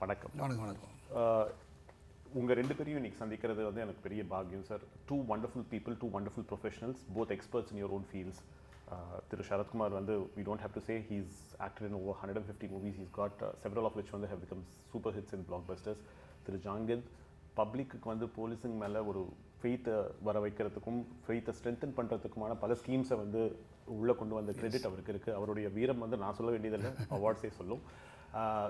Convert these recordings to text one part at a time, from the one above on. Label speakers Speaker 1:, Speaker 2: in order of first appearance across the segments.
Speaker 1: வணக்கம்.
Speaker 2: வணக்கம்.
Speaker 1: உங்கள் ரெண்டு பேரையும் இன்னைக்கு சந்திக்கிறது வந்து எனக்கு பெரிய பாக்கியம் sir. Two wonderful people, two wonderful professionals, both experts in your own fields. திரு Sarath Kumar வந்து we don't have to say he's acted in over 150 movies. He's got several of which வந்து have become super hits and blockbusters. Thiru Jangid பப்ளிக்கு வந்து போலீஸுங்க மேலே ஒரு ஃபெய்த்தை வர வைக்கிறதுக்கும் ஃபெய்த்தை strengthen பண்ணுறதுக்குமான பல ஸ்கீம்ஸை வந்து உள்ளே கொண்டு வந்த கிரெடிட் அவருக்கு இருக்குது. அவருடைய வீரம் வந்து நான் சொல்ல வேண்டியதில்லை, அவார்ட்ஸே சொல்லும்.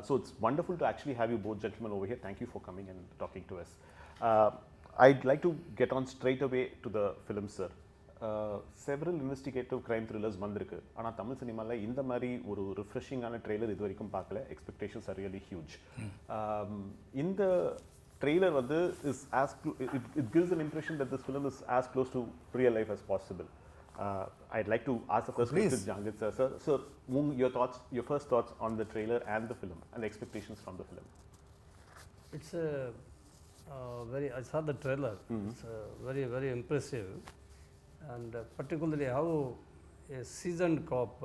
Speaker 1: So it's wonderful to actually have you both gentlemen over here. Thank you for coming and talking to us. I'd like to get on straight away to the film, sir. Several investigative crime thrillers வந்திருக்கு. ஆனால் தமிழ் சினிமாவில் இந்த மாதிரி ஒரு ரிஃப்ரெஷிங்கான trailer இது வரைக்கும் பார்க்கல. Expectations are really huge. இந்த trailer வந்து is as it gives an impression that this film is as close to real life as possible. I'd like to ask the first question to Jangid sir. Sir, your first thoughts on the trailer and the film and the expectations from the film.
Speaker 3: It's a I saw the trailer. It's very, very impressive, and particularly how a seasoned cop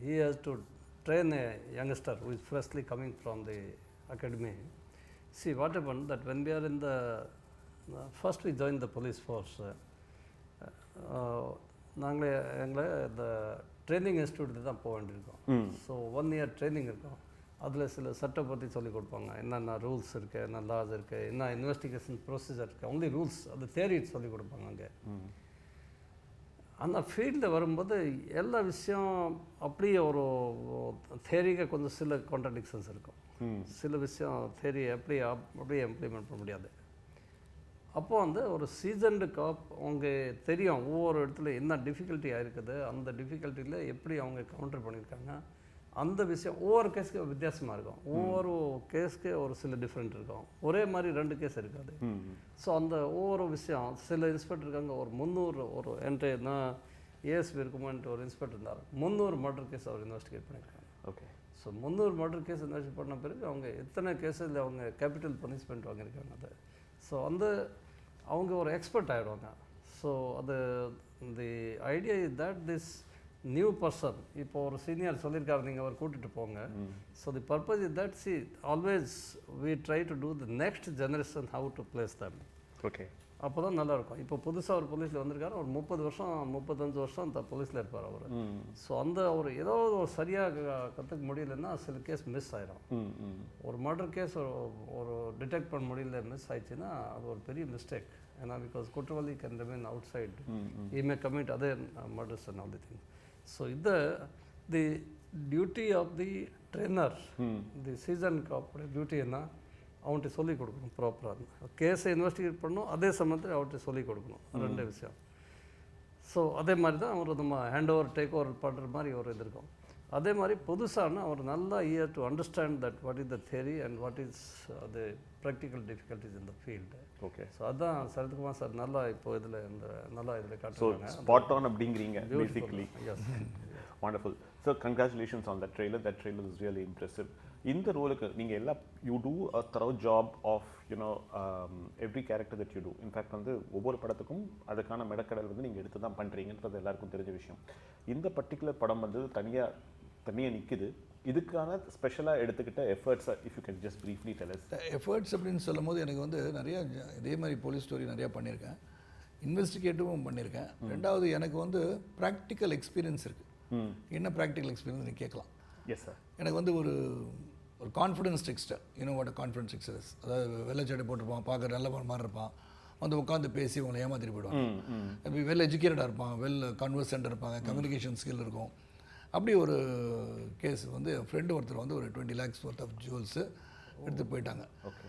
Speaker 3: he has to train a youngster who is freshly coming from the academy. See what happened that when we are in the first we joined the police force, நாங்களே எங்களை இந்த training institute தான் போக வேண்டியிருக்கோம். So 1 year training இருக்கும். அதில் சில சட்டம் பற்றி சொல்லிக் கொடுப்பாங்க, என்னென்ன ரூல்ஸ் இருக்குது, என்ன லாஸ் இருக்குது, என்ன இன்வெஸ்டிகேஷன் ப்ரொசீஜர் இருக்குது, ஒன்லி ரூல்ஸ் அது தேரி சொல்லிக் கொடுப்பாங்க. அங்கே அந்த ஃபீல்டில் வரும்போது எல்லா விஷயம் அப்படியே ஒரு தேரிக்கு கொஞ்சம் சில கான்ட்ரடிக்ஷன்ஸ் இருக்கும். சில விஷயம் தேரி அப்படியே இம்ப்ளிமெண்ட் பண்ண முடியாது. அப்போது வந்து ஒரு சீசன்டு காப் அவங்க தெரியும் ஒவ்வொரு இடத்துல என்ன டிஃபிகல்ட்டி ஆகிருக்குது, அந்த டிஃபிகல்ட்டியில் எப்படி அவங்க கவுண்டர் பண்ணியிருக்காங்க. அந்த விஷயம் ஒவ்வொரு கேஸுக்கு வித்தியாசமாக இருக்கும். ஒவ்வொரு கேஸுக்கு ஒரு சில டிஃப்ரெண்ட் இருக்கும். ஒரே மாதிரி 2 கேஸ் இருக்காது. ஸோ அந்த ஒவ்வொரு விஷயம் சில இன்ஸ்பெக்டர் இருக்காங்க, ஒரு 300 ஒரு என்ட்ரினா ஏஎஸ்பி இருக்குமான்ட்டு ஒரு இன்ஸ்பெக்டர் இருந்தார், 300 மர்டர் கேஸ் அவர் இன்வெஸ்டிகேட் பண்ணியிருக்காங்க. Okay. So 300 murder case investigate பண்ண பிறகு அவங்க எத்தனை கேஸில் அவங்க கேபிட்டல் பனிஷ்மெண்ட் வாங்கியிருக்காங்க. அது ஸோ அந்த அவங்க ஒரு எக்ஸ்பர்ட் ஆகிடுவாங்க. ஸோ அது the idea is that this new person இப்போ ஒரு சீனியர் சொல்லியிருக்காரு, நீங்கள் அவர் கூட்டிகிட்டு போங்க. So the purpose is that see always we try to do the next generation how to place them.
Speaker 1: Okay. அப்போ
Speaker 3: தான் நல்லாயிருக்கும். இப்போ புதுசாக ஒரு போலீஸில் வந்திருக்காரு, ஒரு 30 வருஷம் 35 வருஷம் அந்த போலீஸில் இருப்பார் அவர். ஸோ அந்த அவர் ஏதோ ஒரு சரியாக கற்றுக்க முடியலன்னா சில கேஸ் மிஸ் ஆகிடும். ஒரு மர்டர் கேஸ் ஒரு டிடெக்ட் பண்ண முடியல, மிஸ் ஆயிடுச்சுன்னா அது ஒரு பெரிய மிஸ்டேக். ஏன்னா பிகாஸ் குற்றவாளி can remain outside, he may commit other murders and all the thing. So the duty of the trainer, the seasoned காப்போட டியூட்டி என்ன, அவன்கிட்ட சொல்லிக் கொடுக்கணும். ப்ராப்பராக கேஸை இன்வெஸ்டிகேட் பண்ணணும், அதே சமயத்தில் அவர்கிட்ட சொல்லிக் கொடுக்கணும். 2 விஷயம். ஸோ அதே மாதிரி தான் அவர் நம்ம ஹேண்ட் ஓவர் டேக் ஓவர் பண்ணுற மாதிரி ஒரு இது இருக்கும். அதே மாதிரி புதுசான அவர் நல்லா year to understand that what is the theory and what is the practical difficulties in the field.
Speaker 1: Okay.
Speaker 3: So அதான் சரத்குமார் சார் நல்லா இப்போ இதில் இதில்
Speaker 1: காட்டுறாங்க. ஸ்பாட் ஆன் அப்படிங்கிறீங்க basically. Yes, wonderful sir. Congratulations on that trailer. That trailer is really impressive. இந்த ரோலுக்கு நீங்கள் எல்லாம் you do a thorough job of every character that you do. In fact வந்து ஒவ்வொரு படத்துக்கும் அதுக்கான மெடக்கடல் வந்து நீங்கள் எடுத்து தான் பண்ணுறீங்கன்றது எல்லாருக்கும் தெரிஞ்ச விஷயம். இந்த பர்டிகுலர் படம் வந்து தனியாக நிற்குது. இதுக்கான ஸ்பெஷலாக எடுத்துக்கிட்ட efforts if you can just briefly tell us.
Speaker 2: Efforts அப்படின்னு சொல்லும் போது எனக்கு வந்து நிறையா இதே மாதிரி போலீஸ் ஸ்டோரி நிறையா பண்ணியிருக்கேன், இன்வெஸ்டிகேட்டிவும் பண்ணியிருக்கேன். 2வது எனக்கு வந்து ப்ராக்டிக்கல் எக்ஸ்பீரியன்ஸ் இருக்குது. என்ன ப்ராக்டிக்கல் எக்ஸ்பீரியன்ஸ் நீ கேட்கலாம்.
Speaker 1: Yes sir. எனக்கு
Speaker 2: வந்து ஒரு confidence Dexter, what confidence textures, அதாவது வெள்ளச்சட்டை போட்டிருப்பான், பார்க்க நல்ல மாதிரி இருப்பான், வந்து உட்காந்து பேசி உங்களை ஏமாத்திட்டு போயிடுவாங்க. வெல் எஜுகேட்டடாக இருப்பான், வெல் கன்வர்சென்ட் இருப்பாங்க, கம்யூனிகேஷன் ஸ்கில் இருக்கும். அப்படி ஒரு கேஸ் வந்து என் ஃப்ரெண்டு ஒருத்தர் வந்து ஒரு 20 lakhs worth ஆஃப் ஜுவல்ஸு எடுத்து போயிட்டாங்க.
Speaker 1: ஓகே.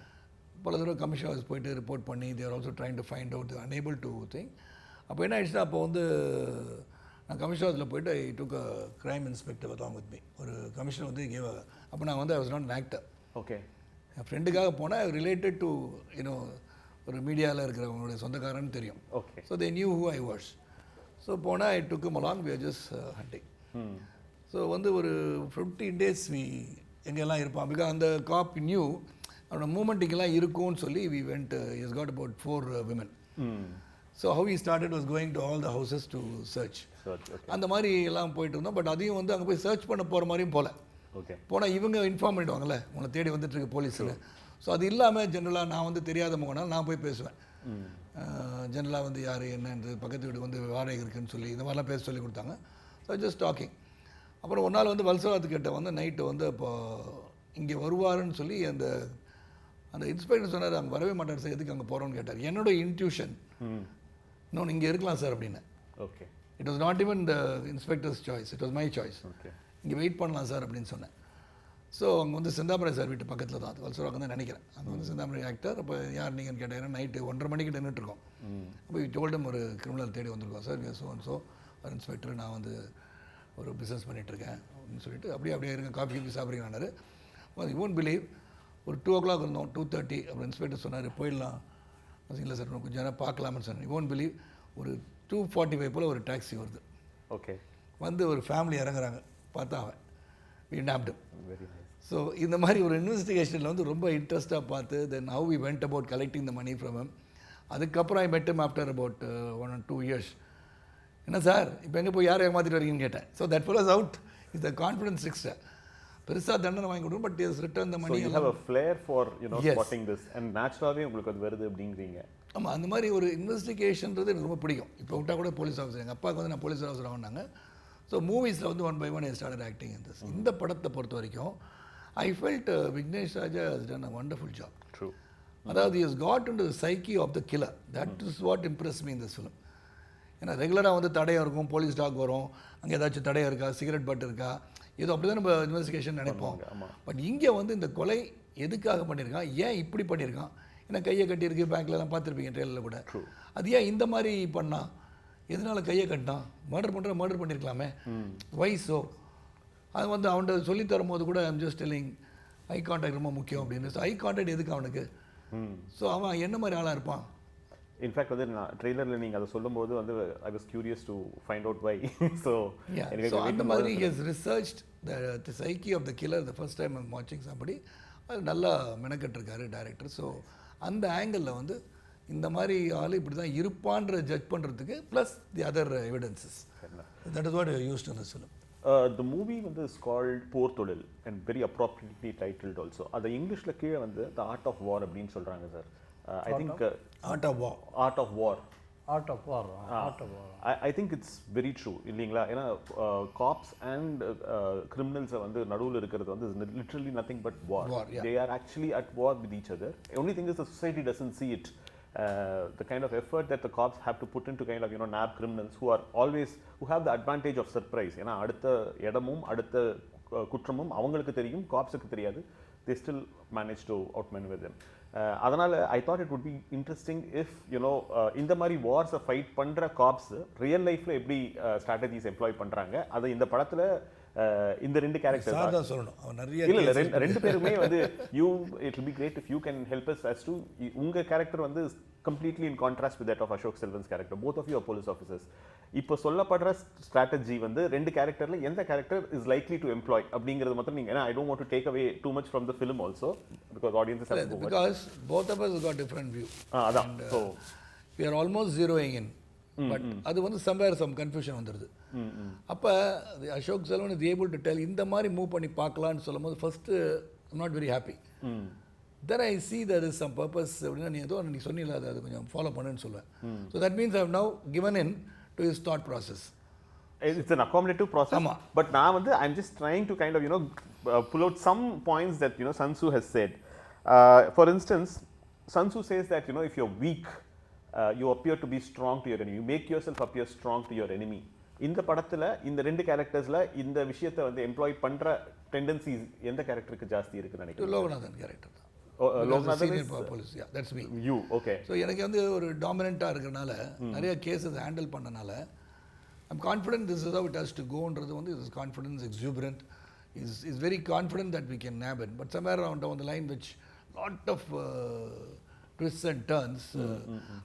Speaker 2: பல தடவை கமிஷன் ஆஃபீஸ் போயிட்டு ரிப்போர்ட் பண்ணி there also trying to find out unable to thing. அப்போ என்ன ஆயிடுச்சுன்னா, அப்போ வந்து நான் கமிஷன் ஆஃபீஸில் போய்ட்டு I took a crime inspector along with me. ஒரு கமிஷனர் வந்து கேவ். அப்போ நான் வந்து I was not an actor.
Speaker 1: Okay.
Speaker 2: என் ஃப்ரெண்டுக்காக போனால் ரிலேட்டட் டு ஒரு மீடியாவில் இருக்கிறவங்களுடைய சொந்தக்காரன்னு தெரியும்.
Speaker 1: Okay.
Speaker 2: So they knew who I was. So போனால் I took him along, we are just hunting. So வந்து ஒரு 15 days எங்கெல்லாம் இருப்பான். பிகாஸ் அந்த காப் நியூ அவனோட மூமெண்ட்டுக்கெல்லாம் இருக்கும்னு சொல்லி we went, he has got about 4 women. So how he started was going to all the houses to search. அந்த மாதிரி எல்லாம் போயிட்டு இருந்தோம். பட் அதையும் வந்து அங்கே போய் சர்ச் பண்ண போகிற மாதிரியும் போகல.
Speaker 1: ஓகே.
Speaker 2: போனால் இவங்க இன்ஃபார்ம் பண்ணிடுவாங்கல்ல, உங்களை தேடி வந்துட்டு இருக்க போலீஸில். ஸோ அது இல்லாமல் ஜென்ரலாக நான் வந்து தெரியாத முகனால் நான் போய் பேசுவேன். ஜென்ரலாக வந்து யார் என்னன்றது, பக்கத்து வீடு வந்து வாடகை இருக்குன்னு சொல்லி இந்த மாதிரிலாம் பேச சொல்லி கொடுத்தாங்க. So just talking. அப்புறம் ஒரு நாள் வந்து வல்சராத்துக்கிட்ட வந்து நைட்டு வந்து இப்போ இங்கே வருவாருன்னு சொல்லி அந்த இன்ஸ்பெக்டர் சொன்னார், அங்கே வரவே மாட்டார் சார், எதுக்கு அங்கே போகிறோன்னு கேட்டார். என்னோட இன்ட்யூஷன் இன்னொன்று இங்கே இருக்கலாம் சார் அப்படின்னு.
Speaker 1: Okay.
Speaker 2: It was not even the inspectors choice, it was my choice.
Speaker 1: Okay.
Speaker 2: இங்கே வெயிட் பண்ணலாம் சார் அப்படின்னு சொன்னேன். ஸோ அங்கே வந்து செந்தாமரை சார் வீட்டு பக்கத்தில் தான், அது வல்சராக தான் நினைக்கிறேன். அங்கே வந்து செந்தாமரை ஆக்டர். அப்போ யார் நீங்கன்னு கேட்டீங்கன்னா நைட்டு 1:30 மணிக்கு நின்றுட்டுருக்கோம். அப்போ டோல்டம் ஒரு கிரிமினல் தேடி வந்திருக்கோம் சார், ஸோ ஒரு இன்ஸ்பெக்டர், நான் வந்து ஒரு பிஸ்னஸ் பண்ணிகிட்ருக்கேன் அப்படின்னு சொல்லிட்டு அப்படியே இருங்க, காஃபி சாப்பிட்றீங்கன்னாரு. யூ ஒன்ட் பிலீவ், ஒரு 2 o'clock இருந்தோம், 2:30. அப்புறம் இன்ஸ்பெக்டர் சொன்னார் போயிடலாம். இல்லை சார் கொஞ்சம் நேரம் பார்க்கலாம்னு சொன்னேன். யூ ஒன்ட் பிலீவ், ஒரு 2:45 போல் ஒரு டாக்ஸி வருது.
Speaker 1: ஓகே.
Speaker 2: வந்து ஒரு ஃபேமிலி இறங்குறாங்க. பார்த்தா அவன் we nabbed.
Speaker 1: Very nice.
Speaker 2: So இந்த மாதிரி ஒரு இன்வெஸ்டிகேஷனில் வந்து ரொம்ப இன்ட்ரெஸ்ட்டாக பார்த்து, then how we went about collecting the money from him. அதுக்கப்புறம் I met him after about 1 or 2 years. என்ன சார் இப்போ எங்கே போய் யாரை ஏமாற்றிட்டு வரீங்கன்னு கேட்டேன். So that fellow's out is the confidence trickster. பெருசாக தண்டனை வாங்கி கொடுக்கும், but is return the money.
Speaker 1: You have a flair for spotting this and naturally உங்களுக்கு அது வருது அப்படிங்கிறீங்க.
Speaker 2: ஆமாம், அந்த மாதிரி ஒரு இன்வெஸ்டிகேஷன்றது எனக்கு ரொம்ப பிடிக்கும். இப்போ விட்டால் கூட போலீஸ் ஆஃபீஸர், எங்கள் அப்பாவுக்கு வந்து நான் போலீஸ் ஆஃபீஸர் ஆகினாங்க. ஸோ மூவிஸில் வந்து 1 by 1 I started acting in this. இந்த படத்தை பொறுத்த வரைக்கும் I felt Vignesh Raja has done a wonderful job.
Speaker 1: True.
Speaker 2: அதாவது is got into the psyche of the killer. That is what impress me in this film. ஏன்னா ரெகுலராக வந்து தடையம் இருக்கும், போலீஸ் டாக் வரும், அங்கே ஏதாச்சும் தடையம் இருக்கா, சிகரெட் பட் இருக்கா, ஏதோ அப்படி தான் நம்ம இன்வெஸ்டிகேஷன் நினைப்போம். பட் இங்கே வந்து இந்த கொலை எதுக்காக பண்ணியிருக்கான், ஏன் இப்படி பண்ணியிருக்கான், ஏன்னா கையை கட்டியிருக்கு, பேங்க்லலாம் பார்த்துருப்பீங்க ட்ரெயிலில் கூட. அது ஏன் இந்த மாதிரி பண்ணால், எதனால் கையை கட்டினான், மர்டர் பண்ணியிருக்கலாமே, வயசோ அது வந்து அவன்கிட்ட சொல்லி தரும் போது கூட I'm just telling eye contact ரொம்ப முக்கியம் அப்படின்னு. ஸோ ஐ கான்டாக்ட் எதுக்கு அவனுக்கு? ஸோ அவன் என்ன மாதிரி ஆளாக இருப்பான்?
Speaker 1: இன்ஃபேக்ட் வந்து நான் ட்ரெய்லரில் நீங்கள் அதை சொல்லும்போது வந்து I was curious to find out why. So
Speaker 2: அந்த மாதிரி has researched the psyche of the killer the first time I'm வாட்சிங் சம்படி. அது நல்லா மெனக்கட்டிருக்காரு டைரக்டர். ஸோ அந்த ஆங்கிளில் வந்து இந்த மாதிரி ஆள் இப்படி தான் இருப்பான்ற ஜட்ஜ் பண்ணுறதுக்கு plus the other evidences, that is what used in this film.
Speaker 1: The movie வந்து is called போர் தொழில் and very appropriately titled also. அது இங்கிலீஷில் கீழே வந்து the art of war அப்படின்னு சொல்கிறாங்க sir. I think
Speaker 2: art of war.
Speaker 1: art of war.
Speaker 3: art of war. art of war.
Speaker 1: I think it's very true இல்லைங்களா? ஏன்னா cops and criminals வந்து நடுவில் இருக்கிறது வந்து literally nothing but war. They are actually at war with each other. Only thing is the society doesn't see it. The kind of effort that the cops have to put into kind of nab criminals who are always who have the advantage of surprise. ஏன்னா அடுத்த இடமும் அடுத்த குற்றமும் அவங்களுக்கு தெரியும், காப்ஸுக்கு தெரியாது. They still manage to outmaneuver them. அதனால I thought it would be interesting if இந்த மாதிரி வார்ஸை ஃபைட் பண்ற காப்ஸ் ரியல் லைஃப்ல எப்படி ஸ்ட்ராட்டஜிஸ் எம்ப்ளாய் பண்றாங்க, அதை இந்த படத்துல இந்த ரெண்டு கேரக்டர்
Speaker 2: தான் சொல்லணும். அவன் நிறைய
Speaker 1: இல்ல ரெண்டு பேருமே வந்து it will be great if you can help us as to உங்க கேரக்டர் வந்து completely in contrast with that of Ashok Selvan's character. Both of you are police officers. இப்போ சொல்லப்படுற ஸ்ட்ராட்டஜி வந்து ரெண்டு கேரக்டர்ல எந்த character is likely to employee அப்படிங்கிறது மட்டும் நீங்க, ஏன்னா I don't want to take away too much from the film also because audiences have to go
Speaker 2: because both of us got different view.
Speaker 1: அதான். So
Speaker 2: we are almost zeroing in. But அது வந்து somewhere some confusion வந்துடுது. அப்போ Ashok Selvan is able to tell இந்த மாதிரி move பண்ணி பார்க்கலான்னு சொல்லும் போது first I'm not very happy. Then I see that is some purpose அப்படின்னா நீ ஏதோ நீ சொன்னீங்களா அது கொஞ்சம் ஃபாலோ பண்ணுன்னு சொல்லுவேன். So that means I have now given in to his thought process.
Speaker 1: It's an accommodative process. But now I'm just trying to kind of pull out some points that Sun Tzu has said. For instance, Sun Tzu says that if you're weak, you appear to be strong to your enemy. You make yourself appear strong to your enemy. இந்த படத்துல இந்த ரெண்டு கேரக்டர்ஸ்ல இந்த விஷயத்தை வந்து employee பண்ற tendencies எந்த கேரக்டருக்கு ஜாஸ்தி இருக்குன்னு நினைக்கிறேன்?
Speaker 2: லோகநாதன் கேரக்டர் தான்.
Speaker 1: Loganathan
Speaker 2: police. Yeah, that's me.
Speaker 1: You okay.
Speaker 2: So எனக்கு வந்து ஒரு டாமினண்ட்டாக இருக்கிறனால நிறைய கேஸஸ் ஹேண்டில் பண்ணனால I'm confident this is how it has to கோன்றது வந்து is confidence exuberant is very confident that we can nab it. But somewhere around on the line which lot of twists and turns.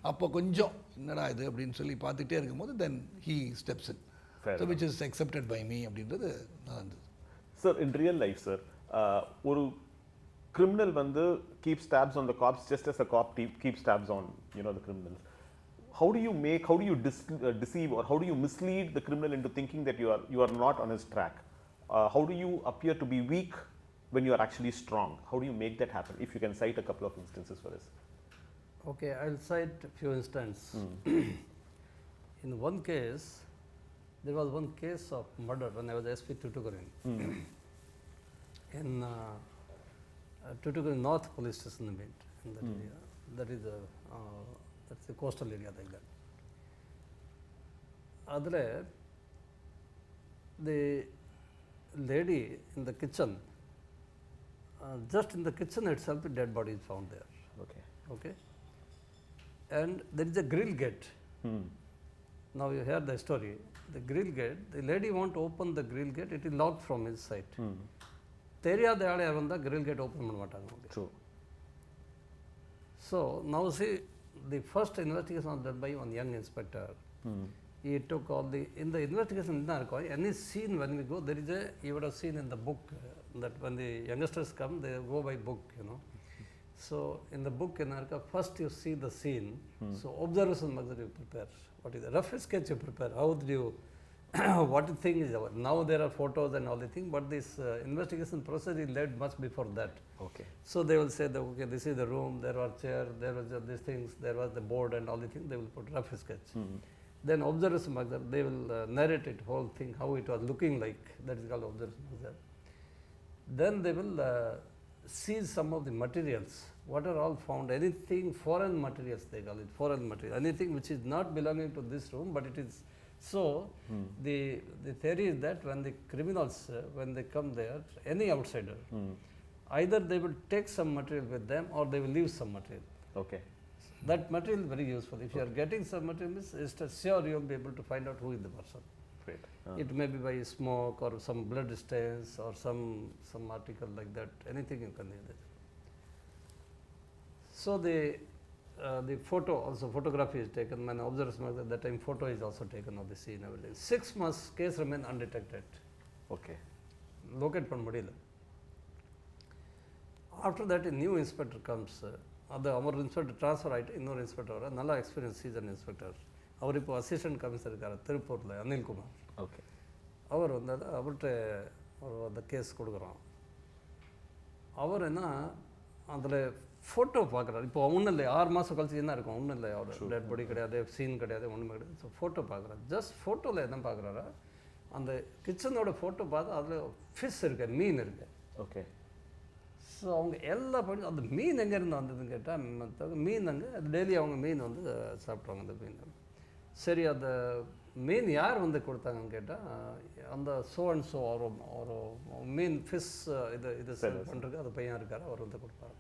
Speaker 2: அப்போ கொஞ்சம் என்னடா இது அப்படின்னு சொல்லி பார்த்துட்டே இருக்கும்போது then he steps in. So which is accepted by me அப்படின்றது நான்.
Speaker 1: Sir, in real life sir, ஒரு criminal வந்து keeps tabs on the cops just as the cop keeps tabs on the criminals. How do you deceive or how do you mislead the criminal into thinking that you are not on his track? How do you appear to be weak when you are actually strong? How do you make that happen? If you can cite a couple of instances for this.
Speaker 3: Okay, I'll cite a few instances. In one case, there was one case of murder when I was SP Tuticorin. In Tuticorin North Police Station in that area. That is that's the coastal area like that. Adre, the lady in the kitchen, just in the kitchen itself, a dead body is found there.
Speaker 1: Okay.
Speaker 3: Okay. And there is a grill gate. Now you hear the story. The grill gate, the lady won't open the grill gate, it is locked from inside. தெரியாத ஆளே இருந்தா grill gate open பண்ண மாட்டாங்க.
Speaker 1: True.
Speaker 3: So now see, the first investigation was done by one young inspector. He took all the, in the investigation, any scene when we go, there is a, you would have seen in the book that when the youngsters come, they go by book, you know. So in the book, first you see the scene, so observation method you prepare. What is the rough sketch you prepare? How do you, what the thing is about? Now there are photos and all the thing, but this investigation process is led much before that.
Speaker 1: Okay.
Speaker 3: So they will say that, okay, this is the room, there were chair, there was these things, there was the board and all the things, they will put rough sketch. Then observation method, they will narrate it, whole thing, how it was looking like, that is called observation method. Then they will seize some of the materials, what are all found, anything foreign materials they call it, foreign material, anything which is not belonging to this room, but it is. So the theory is that when the criminals, when they come there, any outsider, either they will take some material with them or they will leave some material.
Speaker 1: Okay.
Speaker 3: That material is very useful. If you are getting some material, it's sure you will be able to find out who is the person.
Speaker 1: Great.
Speaker 3: It may be by smoke or some blood stains or some article like that, anything you can use it. So the photo, also photography is taken, when observation at that time photo is also taken of the scene, everything. 6 months case remain undetected.
Speaker 1: Okay.
Speaker 3: Locate panna mudiyala. After that a new inspector comes. Our inspector transfer ಆಯಿತು, ಇನ್ನೊಂದು inspector ಅವರ நல்ல experience season inspector அவர் இப்போ assistant commissioner இருக்கார் திருப்பூரில், Anil Kumar.
Speaker 1: Okay.
Speaker 3: அவர் வந்து அவர்கிட்ட ஒரு அந்த கேஸ் கொடுக்குறோம். அவர் என்ன அதில் ஃபோட்டோ பார்க்குறாரு. இப்போ ஒன்றும் இல்லை, 6 மாதம் கழிச்சு என்ன இருக்கும், ஒன்றும் இல்லை, அவர் டெட் பாடி கிடையாது, சீன் கிடையாது, ஒன்றுமே கிடையாது. ஸோ ஃபோட்டோ பார்க்குறாரு. ஜஸ்ட் ஃபோட்டோவில் என்ன பார்க்குறாரா, அந்த கிச்சனோட ஃபோட்டோ பார்த்து அதில் ஃபிஷ் இருக்கு, மீன் இருக்கு.
Speaker 1: ஓகே.
Speaker 3: ஸோ அவங்க எல்லா படி அந்த மீன் எங்கேருந்து வந்ததுன்னு கேட்டால், மீன் அங்கே டெய்லி அவங்க மீன் வந்து சாப்பிட்றாங்க அந்த மீன். சரி, அந்த மீன் யார் வந்து கொடுத்தாங்கன்னு கேட்டால், அந்த ஸோ அண்ட் ஸோ ஒரு மீன் ஃபிஷ் இது சேல் பண்ணுறதுக்கு அது பையன் இருக்கார், அவர் வந்து கொடுப்பாரு.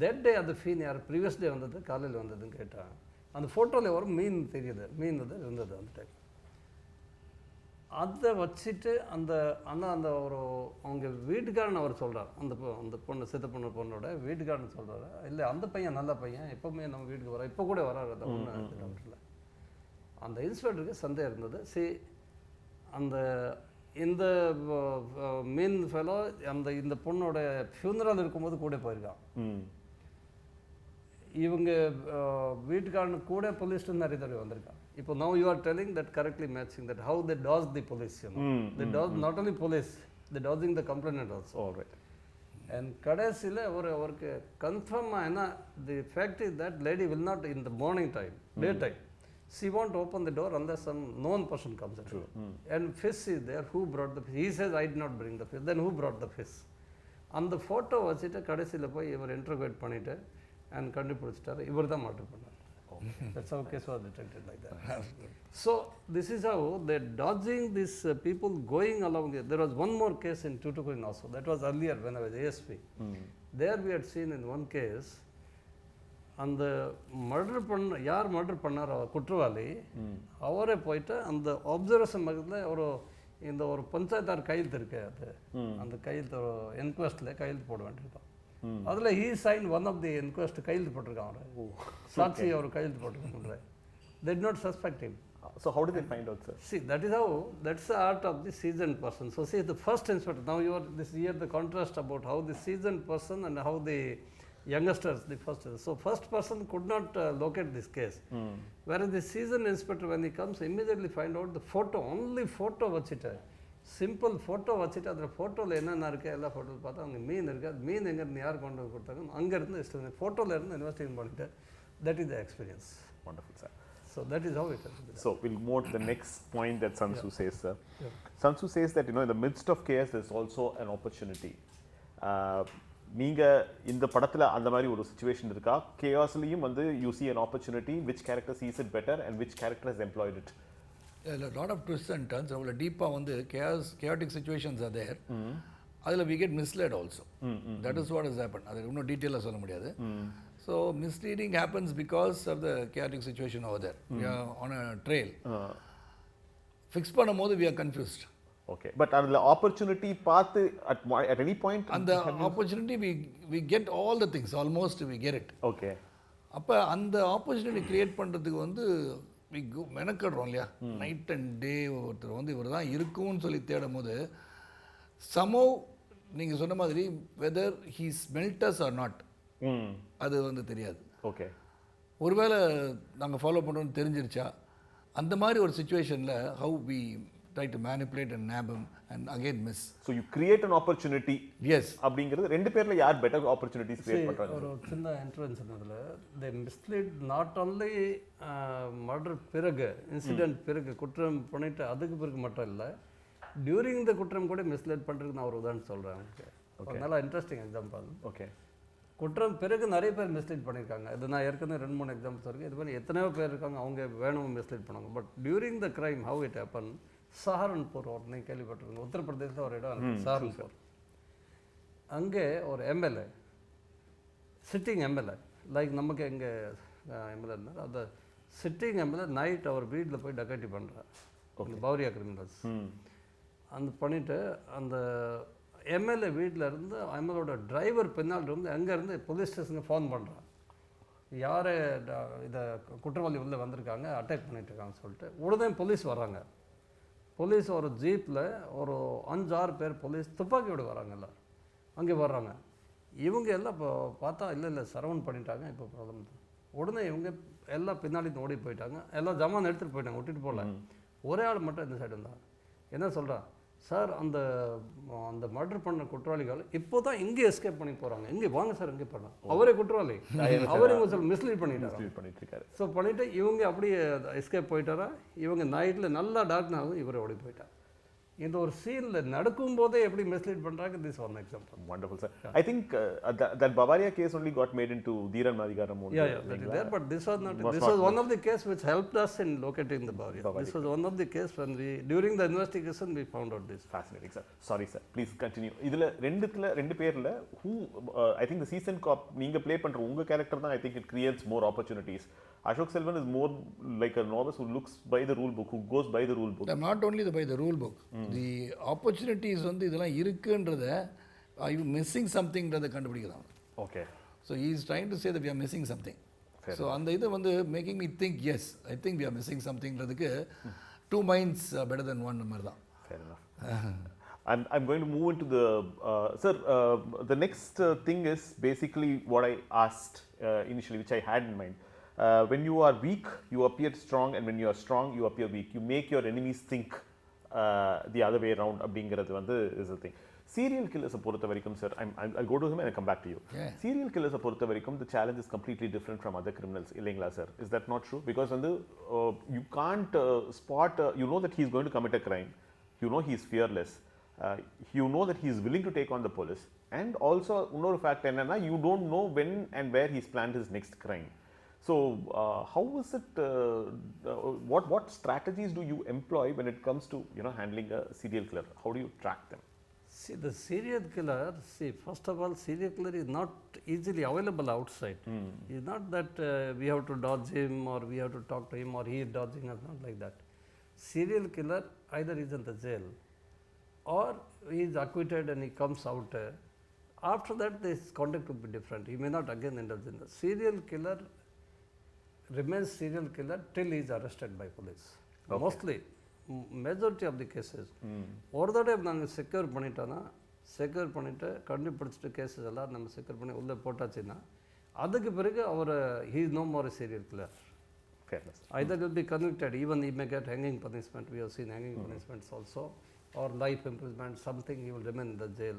Speaker 3: தட் டே அந்த ஃபீன் யார் ப்ரீவியஸ் டே வந்தது, காலையில் வந்ததுன்னு கேட்டால், அந்த ஃபோட்டோவில் ஒரு மீன் தெரியுது, மீன் வந்து இருந்தது அந்த டைம். அதை வச்சுட்டு அந்த அண்ணா அந்த ஒரு அவங்க வீட்டுக்காரன் அவர் சொல்கிறார், அந்த பொண்ணு சித்த பொண்ணோட வீட்டுக்காரன் சொல்கிறாரு, இல்லை அந்த பையன் நல்ல பையன், எப்போவுமே நம்ம வீட்டுக்கு வர, இப்போ கூட வராரு அந்த ஒன்று கிலோமீட்டரில். அந்த இன்ஸ்பெக்டருக்கு சந்தேகம் இருந்தது. சரி, அந்த இந்த மீன் ஃபெலோ இந்த பொண்ணோட ஃபியூனரல் இருக்கும்போது கூட போயிருக்கான். இவங்க வீட்டுக்காரனுக்கு கூட போலீஸ் நிறைய தடவை வந்திருக்கான். இப்போ now you are telling that correctly matching that how they dodge the police, you know. They dodge not only police, they dodging the complainant also.
Speaker 1: All right.
Speaker 3: And கடைசியில் அவருக்கு கன்ஃபார்மாக என்ன, the fact is that lady will not in the morning time, daytime, she won't open the door unless some known person comes in.
Speaker 1: True.
Speaker 3: And fish is there, who brought the fish? He says I did not bring the fish. Then who brought the fish? அந்த photo வச்சுட்டு கடைசியில் போய் இவர் இன்டர்வேட் பண்ணிவிட்டு and கண்டுபிடிச்சிட்டாரு, இவர் தான் murder பண்ணார். That's how case was detected like that. So this is how they're dodging these people going along. There was one more case in Tuticorin also. That was earlier when I was ASP. There we had seen in one case, அந்த யார் murder பண்ணாரோ குற்றவாளி, அவரே போயிட்டு அந்த observation பக்கத்தில் ஒரு பஞ்சாயத்தார் கையெழுத்து இருக்கு, அது அந்த கையெழுத்து ஒரு என்கொஸ்டில் கையெழுத்து போட வேண்டியிருக்கோம். அதில் he signed one of the inquest கையெழுத்து போட்டிருக்கான் அவர், சாட்சி அவர் கையெழுத்து போட்டிருக்காங்க. They did not suspect him.
Speaker 1: So how did they find out, sir?
Speaker 3: See, that's the art of the seasoned person. So see, the first inspector, now you are this year the contrast about how the seasoned person and how the youngsters, the first person could not locate this case. Whereas the seasoned inspector, when he comes, immediately find out the photo, only photo vachita. Simple photo வச்சுட்டு அதில் ஃபோட்டோவில் என்னென்ன இருக்குது எல்லா ஃபோட்டோவில் பார்த்தா அங்கே மீன் இருக்குது. அது மீன் எங்கேருந்து யார் கொண்டு வந்து கொடுத்தாங்க அங்கேருந்து ஃபோட்டோவில் இருந்து இன்வெஸ்டிகேட் பண்ணிட்டு that is the experience.
Speaker 1: Wonderful, sir.
Speaker 3: So that is how it is.
Speaker 1: So we'll move to the next point that Sun Tzu says, sir. Sun Tzu says that, in the midst of chaos, there's also an opportunity. நீங்கள் இந்த படத்தில் அந்த மாதிரி ஒரு situation இருக்கா? கேஆஸ்லையும் வந்து you see an opportunity, which character sees it better and which character has employed it?
Speaker 2: A lot of twists and turns. அவ்வளோ டீப்பாக வந்து chaotic situations are there. அதில் we get misled also. That is what has happened. அது இன்னும் டீட்டெயிலாக சொல்ல முடியாது. So misleading happens because of the chaotic situation over there. We are on a trail. Fix பண்ணும்போது we are confused.
Speaker 1: Okay, but அதில் opportunity பார்த்து at any point
Speaker 2: அந்த opportunity we get all the things, almost we get it.
Speaker 1: Okay.
Speaker 2: அப்போ அந்த opportunity create பண்ணுறதுக்கு வந்து மெனக்கடுறோம் இல்லையா? Night and டே ஒருத்தர் வந்து இவர் தான் இருக்கும்னு சொல்லி தேடும் போது somehow நீங்கள் சொன்ன மாதிரி whether he smelt us or not, அது வந்து தெரியாது.
Speaker 1: ஓகே,
Speaker 2: ஒருவேளை நாங்கள் ஃபாலோ பண்ணுறோன்னு தெரிஞ்சிருச்சா? அந்த மாதிரி ஒரு சுச்சுவேஷனில் how we try to manipulate and nab him and again miss.
Speaker 1: So you create an opportunity.
Speaker 2: Yes.
Speaker 1: அப்படிங்கிறது ரெண்டு பேர்ல யார் பெட்டர் ஆப்பர்ச்சுனிட்டிஸ் கிரியேட் பண்றாங்க?
Speaker 3: ஒரு சின்ன என்ட்ரன்ஸ் இருந்ததுல they mislead not only murder பிறகு இன்சிடென்ட் பிறகு குற்றம் பண்ணிட்டு அதுக்கு பிறகு மட்டும் இல்லை, டியூரிங் த குற்றம் கூட மிஸ்லீட் பண்ணுறதுக்கு நான் ஒரு உதாரணம் சொல்கிறேன். ஓகே, நல்லா இன்ட்ரெஸ்டிங் எக்ஸாம்பிள்.
Speaker 1: ஓகே, குற்றம்
Speaker 3: பிறகு நிறைய பேர் மிஸ்லீட் பண்ணியிருக்காங்க. இது நான் ஏற்கனவே 2-3 எக்ஸாம்பிள்ஸ் இருக்குது. இது மாதிரி எத்தனையோ பேர் இருக்காங்க அவங்க வேணும் மிஸ்லீட் பண்ணுவாங்க. But during the crime how it happen, Saharanpur ஒரு நீங்கள் கேள்விப்பட்டிருக்கீங்க, உத்தரப்பிரதேசில் ஒரு இடம் இருக்குது சஹாரன்பூர். அங்கே ஒரு எம்எல்ஏ, சிட்டிங் எம்எல்ஏ, லைக் நமக்கு எங்கே எம்எல்ஏ இருந்தார், அந்த சிட்டிங் எம்எல்ஏ நைட் அவர் வீட்டில் போய் டக்கேட்டி பண்ணுறார், இந்த பௌரியா கிரிமினல்ஸ். அந்த பண்ணிவிட்டு அந்த எம்எல்ஏ வீட்டில் இருந்து எம்எல்ஏட டிரைவர் பின்னால் இருந்து அங்கேருந்து போலீஸ் ஸ்டேஷனுக்கு ஃபோன் பண்ணுறான், யார் இதை குற்றவாளி உள்ளே வந்திருக்காங்க, அட்டாக் பண்ணிட்டு இருக்காங்கன்னு சொல்லிட்டு. உடனே போலீஸ் வர்றாங்க. போலீஸ் ஒரு ஜீப்பில் ஒரு 5-6 பேர் போலீஸ் துப்பாக்கியோடு வராங்கல்ல, அங்கே வர்றாங்க. இவங்க எல்லாம் இப்போ பார்த்தா இல்லை சரவுண்ட் பண்ணிட்டாங்க, இப்போ ப்ராப்ளம். உடனே இவங்க எல்லாம் பின்னாடி ஓடி போயிட்டாங்க, எல்லாம் ஜமான் எடுத்துகிட்டு போயிட்டாங்க, விட்டுட்டு போகல. ஒரே ஆள் மட்டும் இந்த சைடு இருந்தான். என்ன சொல்கிறா, சார் அந்த அந்த மர்டர் பண்ண குற்றவாளிகள் இப்போ தான் இங்கே எஸ்கேப் பண்ணி போகிறாங்க, இங்கே வாங்க சார் இங்கே பண்ணலாம், அவரே குற்றவாளி, அவரே சொல்லி மிஸ்லீட் பண்ணிட்டாரு. ஸோ பண்ணிவிட்டு இவங்க அப்படியே எஸ்கேப் போயிட்டாரா. இவங்க நைட்டில் நல்லா டார்க்னாலும் இவரை ஓடி போயிட்டார். இந்த ஒரு சீனில் நடக்கும்போதே எப்படி மிஸ்லீட் பண்ணுறாங்க, this one example.
Speaker 1: Wonderful, sir. I think that Bavaria case only got made into Dheeran Madhigaram only.
Speaker 3: Yeah, that is there, but this was not. This was one of the case which helped us in locating the Bavaria. This was one of the case when we, during the investigation, we found out this.
Speaker 1: Fascinating, sir. Sorry, sir. Please continue. இதில் ரெண்டு பேரில் who I think the seasoned cop நீங்கள் play பண்ணுற உங்கள் character தான் I think it creates more opportunities. Ashok Selvan is more like a novice who looks by the rule book, who goes by the rule book.
Speaker 2: Not only by the rule book, the opportunities வந்து இதெல்லாம் இருக்குன்றத are you missing somethingன்றதை கண்டுபிடிக்கலாம்.
Speaker 1: Okay.
Speaker 2: So he is trying to say that we are missing something. So அந்த இது வந்து making me think, yes, I think we are missing somethingன்றதுக்கு two minds are better than one மாதிரி தான்.
Speaker 1: Fair enough. I'm going to move into the sir. The next thing is basically what I asked initially, which I had in mind. When you are weak, you appear strong, and when you are strong, you appear weak. You make your enemies think the other way around. அப்படிங்கிறது வந்து is the thing. Serial killers பொறுத்த வரைக்கும், sir, I'll go to him and I'll come back to you. Serial killers பொறுத்த வரைக்கும் the challenge is completely different from other criminals. இல்லைங்களா sir? Is that not true? Because வந்து you can't spot. You know that he is going to commit a crime. You know he is fearless. You know that he is willing to take on the police. And also இன்னொரு fact என்னன்னா, you don't know when and where he's planned his next crime. So how is it, what strategies do you employ when it comes to handling a serial killer? How do you track them?
Speaker 3: See, the serial killer, first of all, serial killer is not easily available outside. It's not that we have to dodge him or we have to talk to him or he is dodging us, not like that. Serial killer either is in the jail or he is acquitted and he comes out. After that, his conduct will be different. He may not again indulge in the serial killer. Remains serial killer till he is arrested by police. Okay. Mostly, majority of the cases. ஒரு தடவை நாங்கள் secure பண்ணிட்டோன்னா, secure பண்ணிவிட்டு கண்டுபிடிச்சிட்டு gases எல்லாம் நம்ம secure பண்ணி உள்ளே போட்டாச்சுன்னா, அதுக்கு பிறகு அவர் he is no more a serial killer.
Speaker 1: Fairness.
Speaker 3: Either will be convicted, even he may get hanging punishment. We have seen hanging punishments also. or life imprisonment, something he will remain in the jail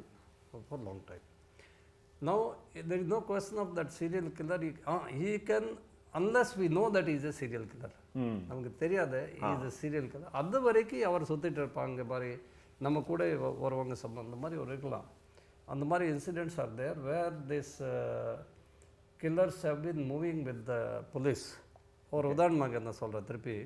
Speaker 3: for a long time. Now, there is no question of that serial killer. He can, unless we know that he is a serial killer. நமக்கு தெரியாத he is a serial killer. அது வரைக்கும் அவர் சுற்றிட்டு இருப்பாங்க மாதிரி நம்ம கூட வருவாங்க சம்பந்தம் மாதிரி ஒரு இருக்கலாம். அந்த மாதிரி incidents are there where this killers have been moving with the police. ஒரு உதாரணமாக என்ன சொல்கிறேன் திருப்பி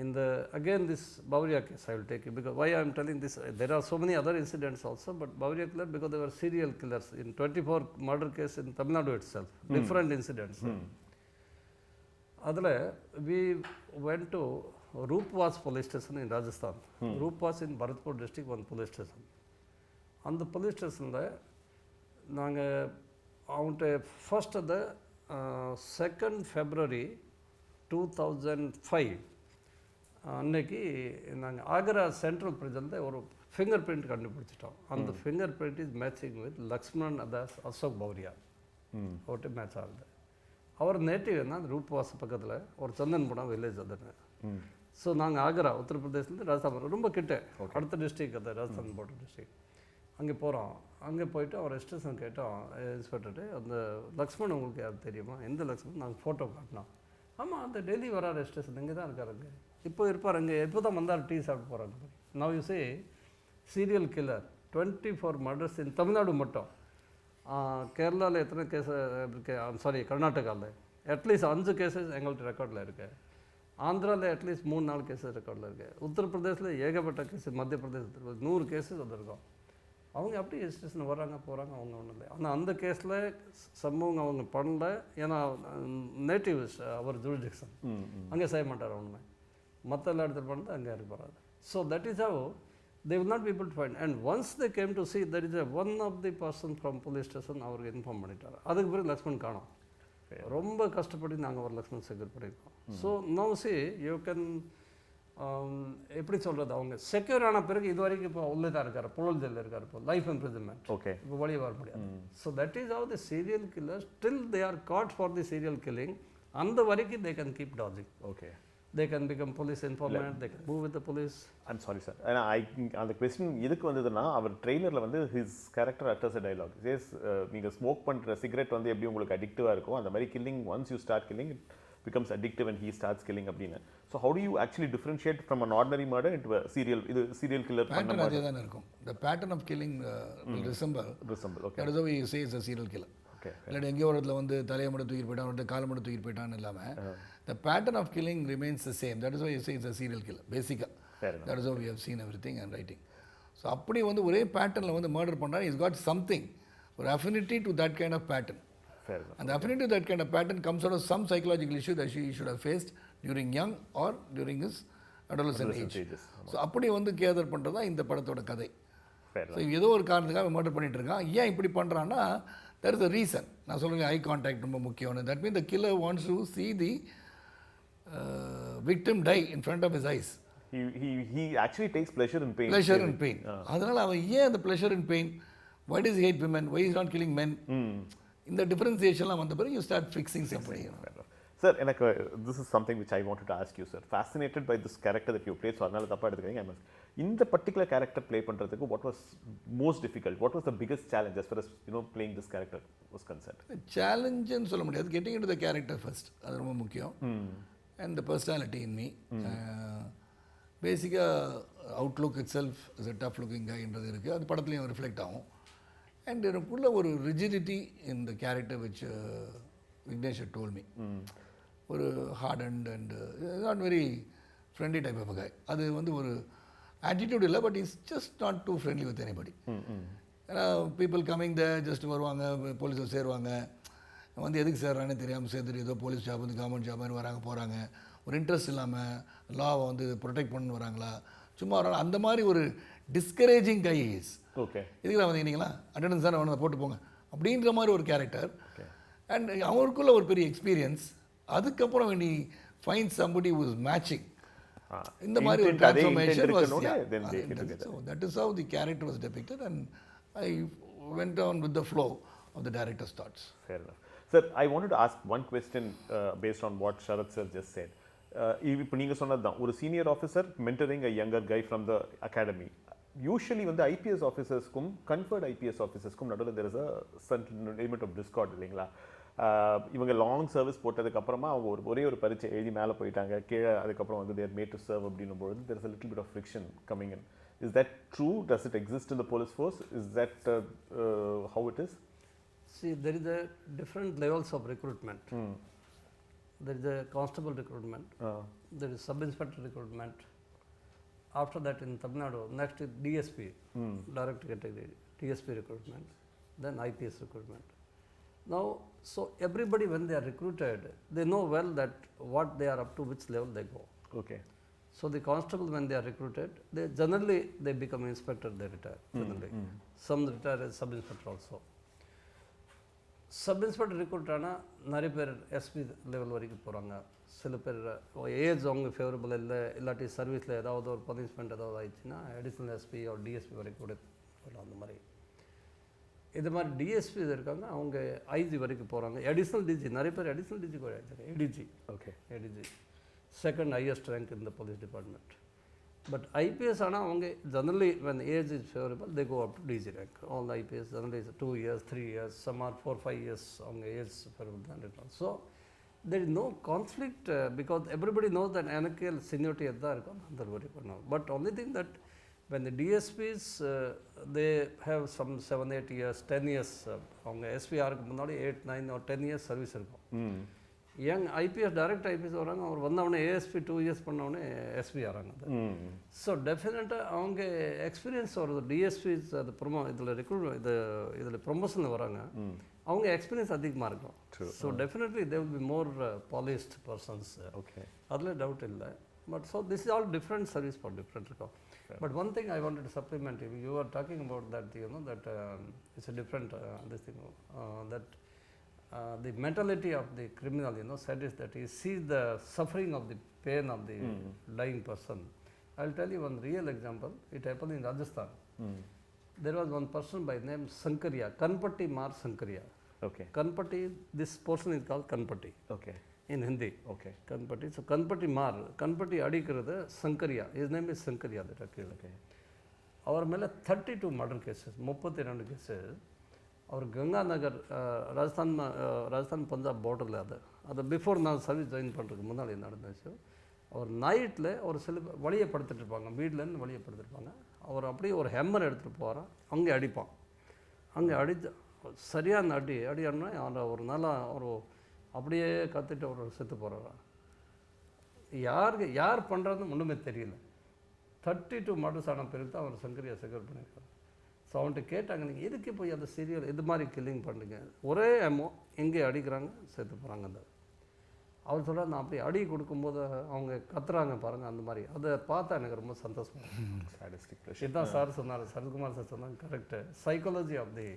Speaker 3: in the again this Bavaria case I will take it, because why I am telling this, there are so many other incidents also, but Bavaria killer because they were serial killers in 24 murder case in Tamil Nadu itself, different incidents. Adale we went to Roopwas police station in Rajasthan. Roopwas in Bharatpur district, one police station. On the police station there நாங்க அவன்கிட்ட first அந்த 2nd February 2005 அன்னைக்கு நாங்கள் Agra central பிரிசனில் ஒரு finger print கண்டுபிடிச்சிட்டோம். அந்த finger print is matching with Lakshman அதாஸ் அசோக் பௌரியா அவர்கிட்ட மேட்ச் ஆகுது. அவர் நேட்டிவ் என்ன அந்த ரூப்வாஸ் பக்கத்தில் ஒரு சந்தன்புரம் வில்லேஜ் அதுன்னு. ஸோ நாங்கள் ஆக்ரா உத்தரப்பிரதேசிலேருந்து ராஜஸ்தான் ரொம்ப கிட்ட அடுத்த டிஸ்ட்ரிக் அது ராஜஸ்தான் போர்டர் டிஸ்ட்ரிக். அங்கே போகிறோம். அங்கே போயிட்டு அவர் ரெஜிஸ்ட்ரேஷன் கேட்டோம் இன்ஸ்பெக்டர்ட்டு. அந்த லக்ஷ்மண் உங்களுக்கு யார் தெரியுமா? எந்த லக்ஷ்மண்? நாங்கள் ஃபோட்டோ காட்டினோம். ஆமாம் அந்த டெல்லி வர ரெஜிஸ்ட்ரேஷன் இங்கே தான் இருக்காருங்க, இப்போ இருப்பார் அங்கே, எப்போ தான் வந்தார் டீ சாப்பிட்டு போகிறாங்க. Now you say serial killer 24 murders in Tamil Nadu மட்டும். கேரளாவில் எத்தனை கேஸ் இருக்கு? சாரி கர்நாடகாவில் அட்லீஸ்ட் 5 கேசஸ் எங்கள்கிட்ட ரெக்கார்டில் இருக்குது. ஆந்திராவில் அட்லீஸ்ட் 3-4 கேசஸ் ரெக்கார்டில் இருக்குது. உத்தரப்பிரதேசில் ஏகப்பட்ட கேஸ், மத்திய பிரதேசத்தில் 100 கேசஸ் வந்திருக்கோம். அவங்க அப்படியே ரெஜிஸ்ட்ரேஷன் வராங்க போகிறாங்க, அவங்க ஒன்றும் இல்லை. ஆனால் அந்த கேஸில் சம்பவம் அவங்க பண்ணல, ஏன்னா நேட்டிவ்ஸ் அவர் ஜூரிடிக்ஷன் அங்கே செய்ய மாட்டார் ஒன்றுமே. மற்ற எல்லா இடத்துல பண்ணிட்டு அங்கே இருப்பார். So that is have they will not be able to find. And once they came to see, there is one of the person from police station அவருக்கு இன்ஃபார்ம் பண்ணிட்டார். அதுக்கு பிறகு லக்ஷ்மண் காணோம். ரொம்ப கஷ்டப்பட்டு நாங்கள் ஒரு லக்ஷ்மண் செக்யூர் பண்ணியிருக்கோம். So now C you can எப்படி சொல்கிறது, அவங்க செக்யூர் ஆன பிறகு இது வரைக்கும் இப்போ உள்ளே தான் இருக்கார், புழல் ஜெயிலில் இருக்கார், இப்போ லைஃப் இம்ப்ரிசன்மெண்ட். ஓகே, இப்போ வெளியே வர முடியாது. So that is how the serial killers till they are caught for the serial killing, அந்த வரைக்கும் they can keep dodging. Okay, they can become police informant, they can move with the police.
Speaker 1: I'm sorry sir, அந்த question எதுக்கு வந்ததுன்னா, அவர் ட்ரெய்லரில் வந்து his character utters a dialogue. Says நீங்கள் smoke பண்ணுற cigarette வந்து எப்படி உங்களுக்கு அடிக்டிவாக இருக்கும், அந்த மாதிரி killing, once you start killing it becomes addictive and he starts killing அப்படின்னு. So how do you actually differentiate from an ordinary murder into a serial killer?
Speaker 2: Pattern அதே தான் இருக்கும். The pattern of killing will resemble. Okay, that is how we say it's a serial killer. இல்லை எங்கேயோ ஒரு இடத்துல வந்து தலையை மட்டும் தூக்கிட்டு போயிட்டான், ஒரு காலை மட்டும் தூக்கிட்டு போயிட்டான்னு இல்லாமல் the pattern of killing remains the same. That is why you say it's a serial killer basically. That is how we have seen everything and writing. So அப்படி வந்து ஒரே பேட்டர்னில் வந்து மர்டர் பண்ணுறான், he's got something, ஒரு affinity to that kind of pattern. And the affinity to that kind of pattern comes out of some psychological issue that he should have faced during young or during his adolescent age. So அப்படி வந்து gather பண்ணுறது தான் இந்த படத்தோட கதை. So ஏதோ ஒரு காரணத்துக்காக மர்டர் பண்ணிட்டு இருக்கான். ஏன் இப்படி பண்ணுறான்னா, there is a reason. நான் சொல்லுங்க, ஐ கான்டாக்ட் ரொம்ப முக்கியம்னு. That mean the killer wants to see the victim die in front of his eyes.
Speaker 1: He actually takes pleasure in pain.
Speaker 2: அதனால அவன் ஏன் அந்த pleasure in pain, why does he hate women, why is he not killing men, இந்த டிஃபரன்சியேஷன்லாம் வந்த பிறகு you start fixing somebody.
Speaker 1: Sir, this is something which I wanted to ask you, sir. Fascinated by this character that you played, so அதனால தப்பா எடுத்துக்கங்க. In the particular character play பண்றதுக்கு what was most difficult, what was the biggest challenge as far as playing this character was concerned?
Speaker 2: Challenge ன்னு சொல்ல முடியாது, getting into the character first, அது ரொம்ப முக்கியம். And the personality in me. பேசிக்காக Outlook it self is a tough looking guy என்றது இருக்குது, அது படத்துலையும் ரிஃப்ளெக்ட் ஆகும். அண்ட் எனக்குள்ள ஒரு rigidity in the character which Vignesh told me. ஒரு hard and not very friendly type of guy. அது வந்து ஒரு ஆட்டிடியூட் இல்லை, but is just not too friendly with anybody. ஏன்னா பீப்புள் கம்மிங் த ஜஸ்ட் வருவாங்க, போலீஸில் சேருவாங்க, வந்து எதுக்கு சேர்றானே தெரியாமல் சேர்த்துட்டு ஏதோ போலீஸ் ஜாப் வந்து கவர்மெண்ட் ஜாப்னு வராங்க போகிறாங்க, ஒரு இன்ட்ரெஸ்ட் இல்லாமல் லாவை வந்து ப்ரொடெக்ட் பண்ணு வராங்களா, சும்மா வராங்க, அந்த மாதிரி ஒரு டிஸ்கரேஜிங் கை இஸ். ஓகே, இதுக்கெல்லாம் வந்தீங்களா அட்டண்டன்ஸ் தானே வேணும், போட்டு போங்க அப்படின்ற மாதிரி ஒரு கேரக்டர். அண்ட் அவருக்குள்ள ஒரு பெரிய எக்ஸ்பீரியன்ஸ். அதுக்கப்புறம் when he finds somebody who is matching, இந்த மாதிரி ஒரு transformation was, so that is how the character was depicted and I went on with the flow of the director's thoughts.
Speaker 1: Fair enough. Sir, I wanted to ask one question based on what Sarath sir just said. இப்போ நீங்கள் சொன்னது தான், ஒரு senior officer mentoring a younger guy from the academy. Usually வந்து IPS ஆஃபீஸர்ஸ்க்கும் conferred IPS ஆஃபீஸர்ஸ்க்கும் நடுவில் there is a certain element of discord இல்லைங்களா? இவங்க long service போட்டதுக்கப்புறமா அவங்க ஒரே ஒரு பரீட்சை எழுதி மேலே போயிட்டாங்க, கீழே அதுக்கப்புறம் வந்து தேர் மேட் டு சர்வ் அப்படின்னும் பொழுது there is a little bit of friction coming in. Is that true? Does it exist in the police force? Is that how it is?
Speaker 3: See, there is a different levels of recruitment. There is a constable recruitment. There is sub-inspector recruitment. After that in Tamil Nadu, next is DSP, direct category, DSP recruitment, then IPS recruitment. Now, so everybody when they are recruited, they know well that what they are up to, which level they go.
Speaker 1: Okay.
Speaker 3: So the constable when they are recruited, they generally they become inspector, they retire generally. Some retire as sub-inspector also. Sub-inspector recruit ஆனால் நிறைய பேர் SP level வரைக்கும் போகிறாங்க. சில பேர் age அவங்க favourable இல்லை, இல்லாட்டி சர்வீஸில் ஏதாவது ஒரு பனிஷ்மெண்ட் ஏதாவது ஆயிடுச்சுன்னா அடிஷ்னல் எஸ்பி ஒரு டிஎஸ்பி வரைக்கும் கூட போகலாம். அந்த மாதிரி இது மாதிரி டிஎஸ்பி இருக்காங்க, அவங்க ஐஜி வரைக்கும் போகிறாங்க. அடிஷ்னல் டிஜி நிறைய பேர் அடிஷ்னல் டிஜி கூட ஆயிடுச்சு. ADG,
Speaker 1: okay,
Speaker 3: ADG second highest rank in the police department. But IPS ஆனால் அவங்க generally when age is favorable they go up to DG rank. All the IPS generally is 2 years, 3 years, some are 4-5 years அவங்க age favorable than return. So there is no conflict because everybody knows that எனக்கு seniority எதாக இருக்கும் அந்த வரைக்கும் பண்ணணும். But only thing that when the DSPs they have some 7-8 years, 10 years அவங்க SPRக்கு முன்னாடி 8-9 or 10 years service இருக்கும். யங் ஐபிஎஸ் டைரக்ட் ஐபிஎஸ் வராங்க, அவர் வந்தவொடனே ஏஎஸ்பி 2 இயர்ஸ் பண்ணவொடனே எஸ்பி ஆகிறாங்க. ஸோ டெஃபினட்டாக அவங்க எக்ஸ்பீரியன்ஸ் வருது. டிஎஸ்பிஸ் அது இதில் இதில் ப்ரொமோஷனில் வராங்க, அவங்க எக்ஸ்பீரியன்ஸ் அதிகமாக இருக்கும். So definitely they will be more polished persons. Okay, அதில் டவுட் இல்லை. But so this is all different service for different இருக்கும். But one thing I wanted to supplement, you are talking about that that it's a different this thing that the mentality of the criminal, said is that he sees the suffering of the pain of the dying person. I'll tell you one real example. It happened in Rajasthan. There was one person by name Sankaria, Kanpatti Mar Sankaria.
Speaker 1: Okay.
Speaker 3: Kanpatti, this portion is called Kanpatti.
Speaker 1: Okay.
Speaker 3: In Hindi.
Speaker 1: Okay.
Speaker 3: Kanpatti. So Kanpatti Mar, Kanpatti adikiradhu Sankaria. His name is Sankaria that killed. Okay. Our மேலே 32 murder cases, 32 cases. அவர் கங்காநகர் ராஜஸ்தான் பஞ்சாப் பார்டரில் அது before நான் service join பண்ணுறதுக்கு முன்னாடி நடந்துச்சு. அவர் நைட்டில் ஒரு சில வழியை படுத்துட்ருப்பாங்க, வீட்டிலேருந்து வழியை படுத்துருப்பாங்க. அவர் அப்படியே ஒரு ஹெம்மர் எடுத்துகிட்டு போகிறான், அங்கே அடிப்பான். அங்கே அடித்து சரியான அடியானா அவரை ஒரு நாளாக ஒரு அப்படியே கற்றுட்டு அவர் செத்து போகிறாரா. யார் பண்ணுறதுன்னு ஒன்றுமே தெரியல. 32 மர்டர்ஸ் ஆன பிறகு தான் அவர் சங்கரியா செக்யூர் பண்ணியிருக்காரு. ஸோ அவன்கிட்ட கேட்டாங்க, நீங்கள் எதுக்கு போய் அந்த சீரியல் இது மாதிரி கில்லிங் பண்ணுறீங்க, ஒரே அமோ எங்கே அடிக்கிறாங்க செத்து போகிறாங்க. அந்த அவர் சொல்கிறார், நான் அப்படி அடி கொடுக்கும்போது அவங்க கத்துறாங்க பாருங்கள், அந்த மாதிரி அதை பார்த்தா எனக்கு ரொம்ப சந்தோஷமாக. இதுதான் சார் சொன்னார், சரத்குமார் சார் சொன்னாங்க, correct. Psychology of the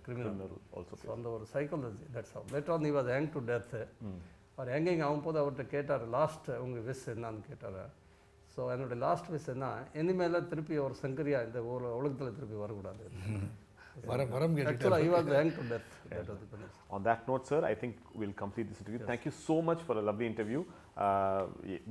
Speaker 3: criminal also. So அந்த ஒரு psychology, that's all. Later on he was hang to death. அவர் ஹேங்கிங் ஆகும்போது அவர்கிட்ட கேட்டார், லாஸ்ட் உங்கள் விஷ் என்னான்னு கேட்டார். ஸோ என்னுடைய லாஸ்ட் விஷ் என்ன, இனிமேல் திருப்பி ஒரு சங்கரியா இந்த உலகத்தில் திருப்பி வரக்கூடாது. Actually, he was hanged to death. That was the punishment.
Speaker 1: On that note, sir, I think we'll complete this interview. Yes. Thank you so much for a lovely interview.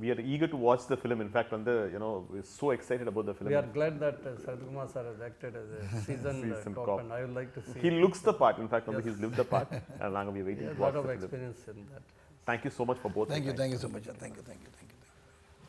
Speaker 1: We are eager to watch the film. In fact, we're so excited about the film.
Speaker 3: We are glad that Sarath sir has acted as a seasoned cop, and I would like to see.
Speaker 1: He looks the part. In fact, he's lived the part. And now we're waiting to watch the film.
Speaker 3: A lot of experience in that.
Speaker 1: Thank you so much for both.
Speaker 2: Thank you so much. Thank you.